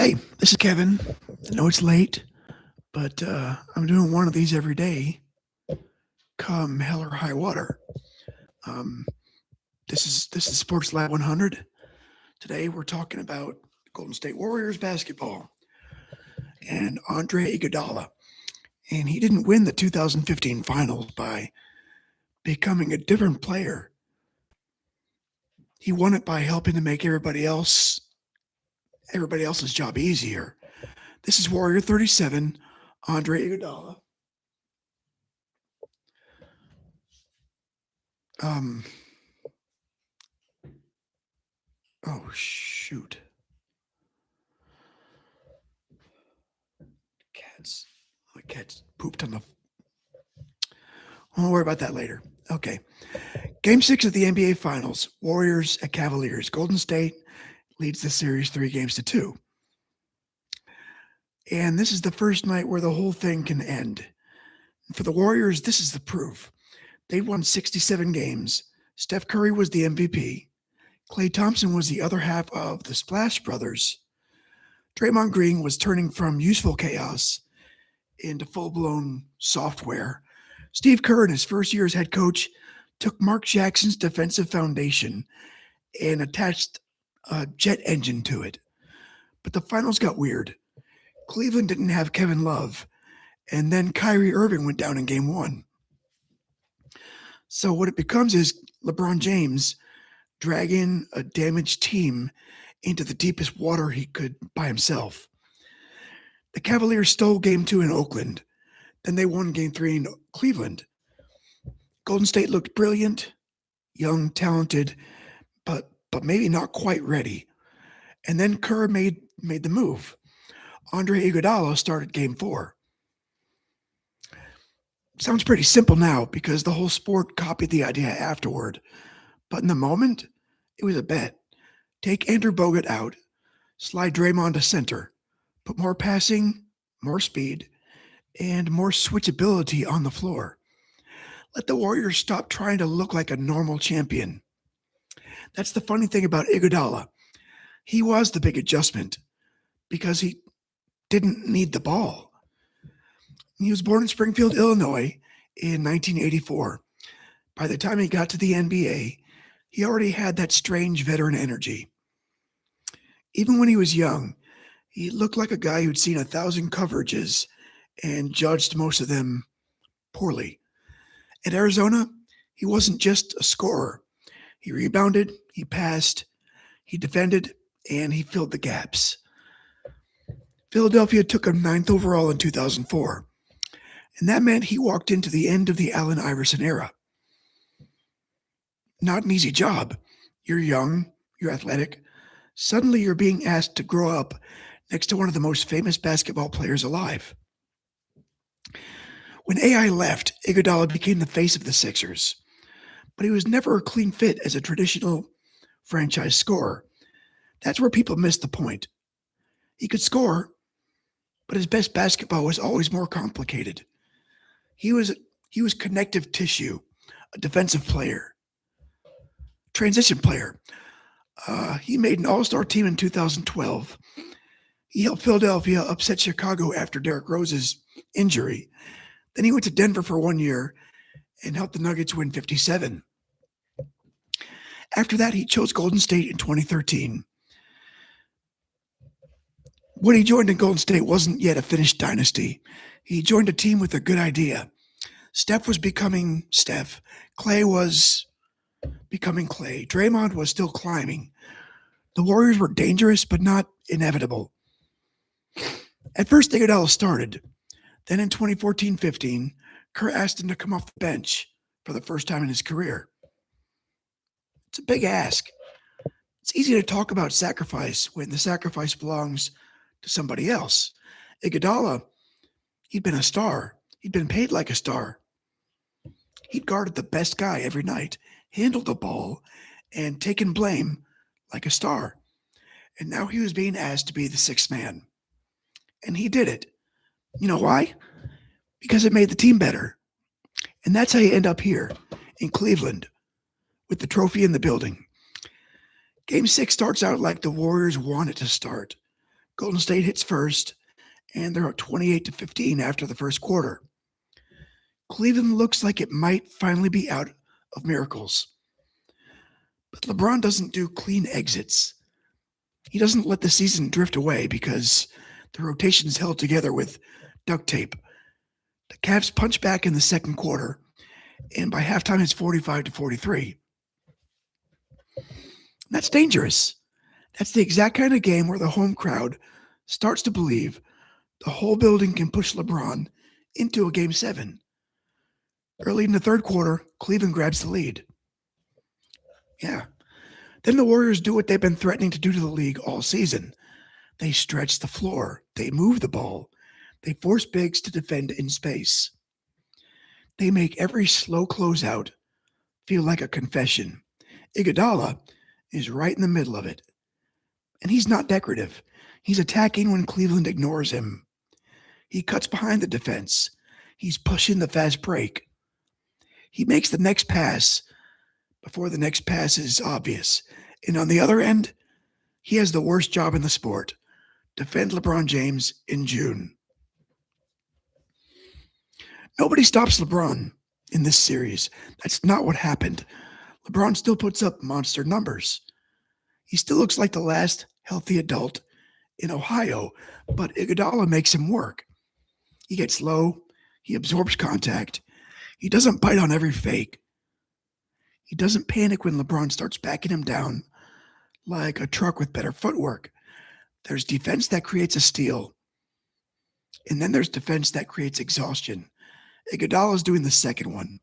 Hey, this is Kevin. I know it's late, but I'm doing one of these every day, come hell or high water. Um, this is Sports Lab 100. Today we're talking about Golden State Warriors basketball and Andre Iguodala. And he didn't win the 2015 finals by becoming a different player. He won it by helping to make everybody else's job easier. This is Warrior 37, Andre Iguodala. Um, oh shoot. Cats. My cats pooped on the. We'll worry about that later. Okay. Game 6 of the NBA Finals. Warriors at Cavaliers. Golden State leads the series 3-2. And this is the first night where the whole thing can end. For the Warriors, this is the proof. They won 67 games. Steph Curry was the MVP. Klay Thompson was the other half of the Splash Brothers. Draymond Green was turning from useful chaos into full-blown software. Steve Kerr, in his first year as head coach, took Mark Jackson's defensive foundation and attached a jet engine to it. But the finals got weird. Cleveland didn't have Kevin Love, and then Kyrie Irving went down in game 1. So what it becomes is LeBron James dragging a damaged team into the deepest water he could by himself. The Cavaliers stole game 2 in Oakland. Then they won game 3 in Cleveland. Golden State looked brilliant, young, talented, but maybe not quite ready. And then Kerr made the move. Andre Iguodala started game 4. Sounds pretty simple now because the whole sport copied the idea afterward. But in the moment, it was a bet. Take Andrew Bogut out, slide Draymond to center, put more passing, more speed, and more switchability on the floor. Let the Warriors stop trying to look like a normal champion. That's the funny thing about Iguodala. He was the big adjustment because he didn't need the ball. He was born in Springfield, Illinois in 1984. By the time he got to the NBA, he already had that strange veteran energy. Even when he was young, he looked like a guy who'd seen 1,000 coverages and judged most of them poorly. At Arizona, he wasn't just a scorer. He rebounded, he passed, he defended, and he filled the gaps. Philadelphia took him 9th overall in 2004, and that meant he walked into the end of the Allen Iverson era. Not an easy job. You're young, you're athletic. Suddenly you're being asked to grow up next to one of the most famous basketball players alive. When AI left, Iguodala became the face of the Sixers, but he was never a clean fit as a traditional franchise scorer. That's where people missed the point. He could score, but his best basketball was always more complicated. He was connective tissue, a defensive player, transition player. He made an all-star team in 2012. He helped Philadelphia upset Chicago after Derrick Rose's injury. Then he went to Denver for 1 year and helped the Nuggets win 57. After that, he chose Golden State in 2013. When he joined in Golden State wasn't yet a finished dynasty. He joined a team with a good idea. Steph was becoming Steph. Klay was becoming Klay. Draymond was still climbing. The Warriors were dangerous, but not inevitable. At first, Iguodala started. Then in 2014-15, Kerr asked him to come off the bench for the first time in his career. It's a big ask. It's easy to talk about sacrifice when the sacrifice belongs to somebody else. Iguodala, he'd been a star. He'd been paid like a star. He'd guarded the best guy every night, handled the ball, and taken blame like a star. And now he was being asked to be the sixth man. And he did it. You know why? Because it made the team better. And that's how you end up here in Cleveland with the trophy in the building. Game 6 starts out like the Warriors want it to start. Golden State hits first, and they're up 28-15 after the first quarter. Cleveland looks like it might finally be out of miracles. But LeBron doesn't do clean exits. He doesn't let the season drift away because the rotation is held together with duct tape. The Cavs punch back in the second quarter, and by halftime it's 45-43. That's dangerous. That's the exact kind of game where the home crowd starts to believe the whole building can push LeBron into a Game 7. Early in the third quarter, Cleveland grabs the lead. Yeah. Then the Warriors do what they've been threatening to do to the league all season. They stretch the floor. They move the ball. They force bigs to defend in space. They make every slow closeout feel like a confession. Igoudala is right in the middle of it. And he's not decorative. He's attacking when Cleveland ignores him. He cuts behind the defense. He's pushing the fast break. He makes the next pass before the next pass is obvious. And on the other end, he has the worst job in the sport. Defend LeBron James in June. Nobody stops LeBron in this series. That's not what happened. LeBron still puts up monster numbers. He still looks like the last healthy adult in Ohio, but Igoudala makes him work. He gets low. He absorbs contact. He doesn't bite on every fake. He doesn't panic when LeBron starts backing him down like a truck with better footwork. There's defense that creates a steal. And then there's defense that creates exhaustion. Igoudala is doing the second one.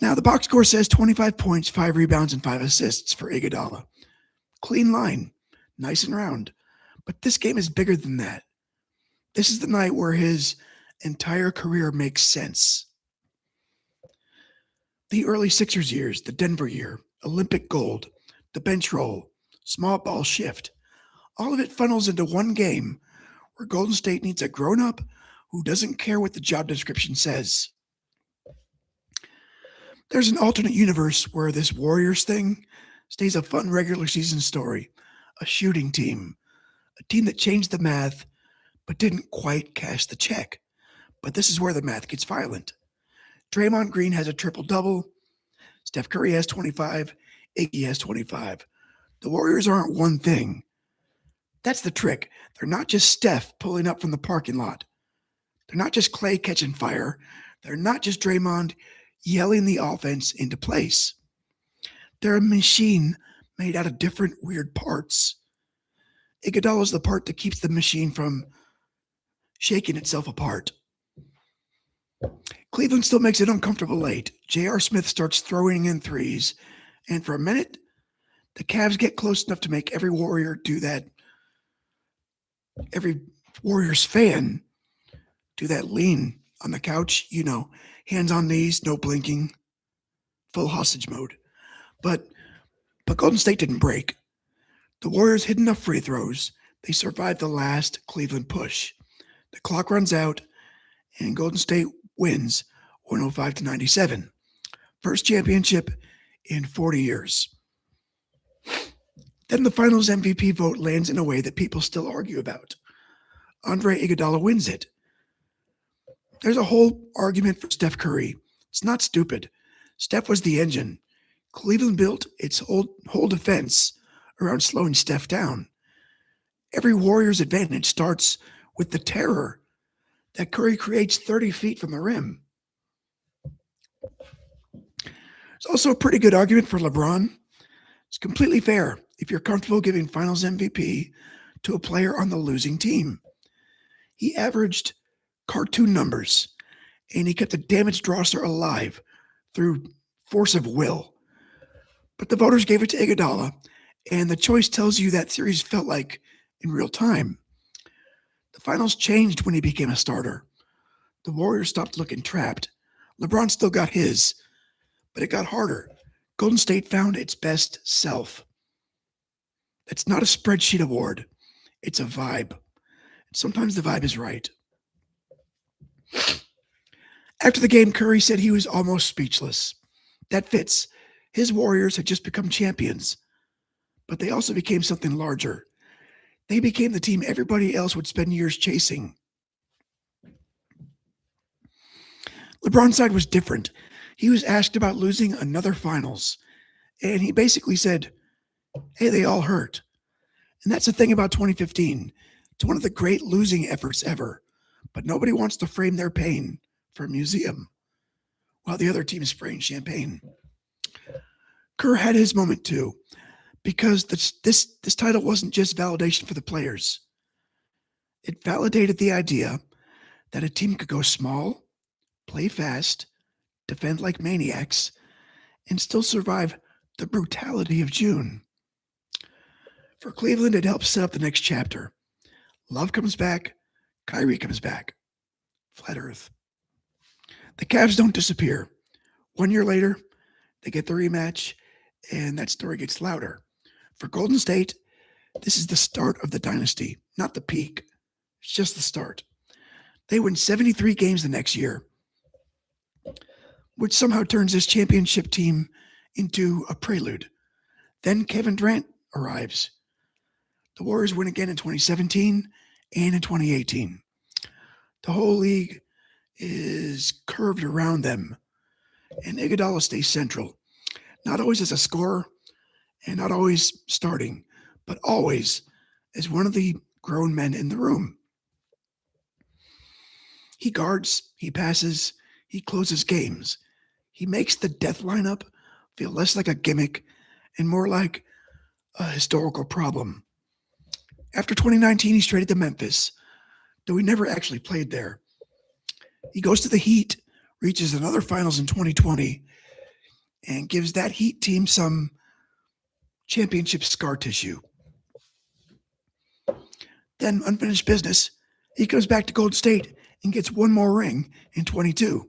Now, the box score says 25 points, 5 rebounds, and 5 assists for Igoudala. Clean line, nice and round. But this game is bigger than that. This is the night where his entire career makes sense. The early Sixers years, the Denver year, Olympic gold, the bench roll, small ball shift, all of it funnels into one game where Golden State needs a grown-up who doesn't care what the job description says. There's an alternate universe where this Warriors thing stays a fun regular season story, a shooting team, a team that changed the math but didn't quite cash the check. But this is where the math gets violent. Draymond Green has a triple-double. Steph Curry has 25. Iggy has 25. The Warriors aren't one thing. That's the trick. They're not just Steph pulling up from the parking lot. They're not just Clay catching fire. They're not just Draymond yelling the offense into place. They're a machine made out of different weird parts. Iguodala is the part that keeps the machine from shaking itself apart. Cleveland still makes it uncomfortable late. J.R. Smith starts throwing in threes, and for a minute, the Cavs get close enough to make every Warrior do that. Every Warriors fan do that lean on the couch, hands on knees, no blinking, full hostage mode. But Golden State didn't break. The Warriors hit enough free throws. They survived the last Cleveland push. The clock runs out, and Golden State wins 105-97. First championship in 40 years. Then the finals MVP vote lands in a way that people still argue about. Andre Iguodala wins it. There's a whole argument for Steph Curry. It's not stupid. Steph was the engine. Cleveland built its whole defense around slowing Steph down. Every Warriors advantage starts with the terror that Curry creates 30 feet from the rim. It's also a pretty good argument for LeBron. It's completely fair if you're comfortable giving finals MVP to a player on the losing team. He averaged cartoon numbers, and he kept the damaged roster alive through force of will. But the voters gave it to Igoudala, and the choice tells you that series felt like in real time. The finals changed when he became a starter. The Warriors stopped looking trapped. LeBron still got his, but it got harder. Golden State found its best self. It's not a spreadsheet award. It's a vibe. And sometimes the vibe is right. After the game, Curry said he was almost speechless. That fits. His Warriors had just become champions, but they also became something larger. They became the team everybody else would spend years chasing. LeBron's side was different. He was asked about losing another finals, and he basically said, hey, they all hurt. And that's the thing about 2015. It's one of the great losing efforts ever, but nobody wants to frame their pain for a museum while the other team is spraying champagne. Kerr had his moment too, because this title wasn't just validation for the players. It validated the idea that a team could go small, play fast, defend like maniacs, and still survive the brutality of June. For Cleveland, it helps set up the next chapter. Love comes back, Kyrie comes back. Flat Earth. The Cavs don't disappear. 1 year later, they get the rematch, and that story gets louder. For Golden State, this is the start of the dynasty, not the peak. It's just the start. They win 73 games the next year, which somehow turns this championship team into a prelude. Then Kevin Durant arrives. The Warriors win again in 2017 and in 2018. The whole league is curved around them, and Igoudala stays central. Not always as a scorer and not always starting, but always as one of the grown men in the room. He guards, he passes, he closes games. He makes the death lineup feel less like a gimmick and more like a historical problem. After 2019, he's traded to Memphis, though he never actually played there. He goes to the Heat, reaches another finals in 2020, and gives that Heat team some championship scar tissue. Then, unfinished business, he goes back to Golden State and gets one more ring in 22.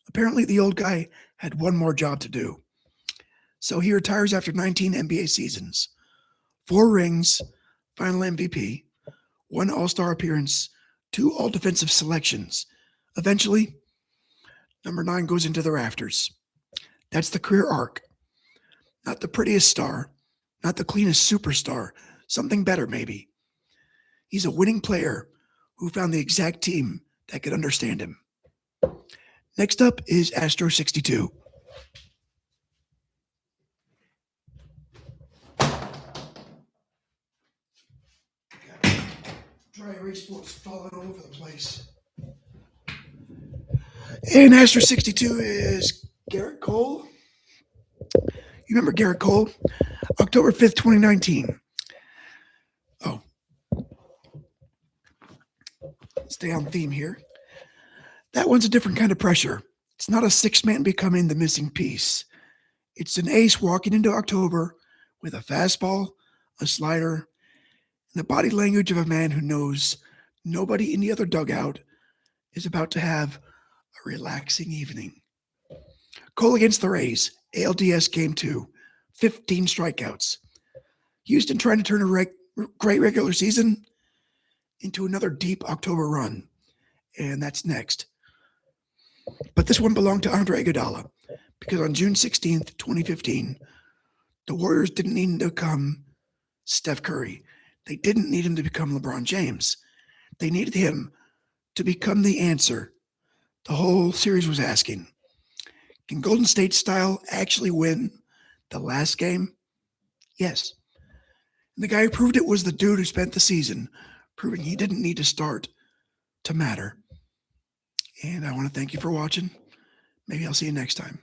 Apparently, the old guy had one more job to do. So he retires after 19 NBA seasons, 4 rings, final MVP, 1 All-Star appearance, 2 All-Defensive selections. Eventually, number 9 goes into the rafters. That's the career arc. Not the prettiest star, not the cleanest superstar, something better maybe. He's a winning player who found the exact team that could understand him. Next up is Astro 62. Dry erase boards falling all over the place. And Astro 62 is Garrett Cole. You remember Garrett Cole? October 5th, 2019. Oh. Stay on theme here. That one's a different kind of pressure. It's not a 6-man becoming the missing piece. It's an ace walking into October with a fastball, a slider, and the body language of a man who knows nobody in the other dugout is about to have a relaxing evening. Cole against the Rays, ALDS Game 2, 15 strikeouts. Houston trying to turn a great regular season into another deep October run, and that's next. But this one belonged to Andre Igoudala, because on June 16th, 2015, the Warriors didn't need him to become Steph Curry. They didn't need him to become LeBron James. They needed him to become the answer the whole series was asking. Can Golden State style actually win the last game? Yes. And the guy who proved it was the dude who spent the season proving he didn't need to start to matter. And I want to thank you for watching. Maybe I'll see you next time.